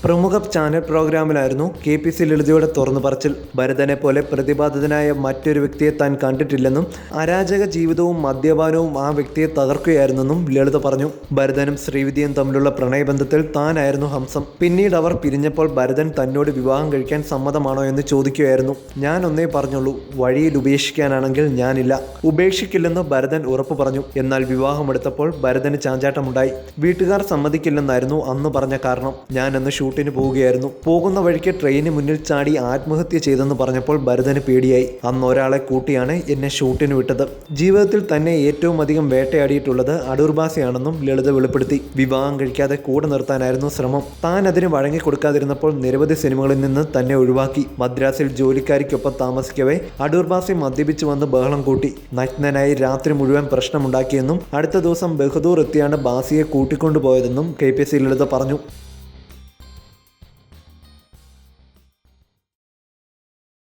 പ്രമുഖ channel പ്രോഗ്രാമിലായിരുന്നു KPC ലളിതയുടെ തുറന്നു പറച്ചിൽ. ഭരതനെ പോലെ പ്രതിപാദിതനായ മറ്റൊരു വ്യക്തിയെ താൻ കണ്ടിട്ടില്ലെന്നും അരാജക ജീവിതവും മദ്യപാനവും ആ വ്യക്തിയെ തകർക്കുകയായിരുന്നെന്നും ലളിത പറഞ്ഞു. ഭരതനും ശ്രീവിദ്യയും തമ്മിലുള്ള പ്രണയബന്ധത്തിൽ താനായിരുന്നു ഹംസം. പിന്നീട് അവർ പിരിഞ്ഞപ്പോൾ ഭരതൻ തന്നോട് വിവാഹം കഴിക്കാൻ സമ്മതമാണോ എന്ന് ചോദിക്കുകയായിരുന്നു. ഞാൻ ഒന്നേ പറഞ്ഞുള്ളൂ, വഴിയിൽ ഉപേക്ഷിക്കാനാണെങ്കിൽ ഞാനില്ല. ഉപേക്ഷിക്കില്ലെന്ന് ഭരതൻ ഉറപ്പു പറഞ്ഞു. എന്നാൽ വിവാഹമെടുത്തപ്പോൾ ഭരതന് ചാഞ്ചാട്ടമുണ്ടായി. വീട്ടുകാർ സമ്മതിക്കില്ലെന്നായിരുന്നു അന്ന് പറഞ്ഞ കാരണം. ഞാനന്ന് ഷൂട്ടിന് പോവുകയായിരുന്നു. പോകുന്ന വഴിക്ക് ട്രെയിന് മുന്നിൽ ചാടി ആത്മഹത്യ ചെയ്തെന്ന് പറഞ്ഞപ്പോൾ ഭരതന് പേടിയായി. അന്ന് ഒരാളെ കൂട്ടിയാണ് എന്നെ ഷൂട്ടിന് വിട്ടത്. ജീവിതത്തിൽ തന്നെ ഏറ്റവും അധികം വേട്ടയാടിയിട്ടുള്ളത് അടൂർ ബാസിയാണെന്നും ലളിത വെളിപ്പെടുത്തി. വിവാഹം കഴിക്കാതെ കൂടെ നിർത്താനായിരുന്നു ശ്രമം. താൻ അതിന് വഴങ്ങിക്കൊടുക്കാതിരുന്നപ്പോൾ നിരവധി സിനിമകളിൽ നിന്ന് തന്നെ ഒഴിവാക്കി. മദ്രാസിൽ ജോലിക്കാരിക്കൊപ്പം താമസിക്കവേ അടൂർ ബാസി മദ്യപിച്ചു വന്ന് ബഹളം കൂട്ടി. നഗ്നനായി രാത്രി മുഴുവൻ പ്രശ്നമുണ്ടാക്കിയെന്നും അടുത്ത ദിവസം ബഹദൂർ എത്തിയാണ് ബാസിയെ കൂട്ടിക്കൊണ്ടുപോയതെന്നും KPC ലളിത പറഞ്ഞു.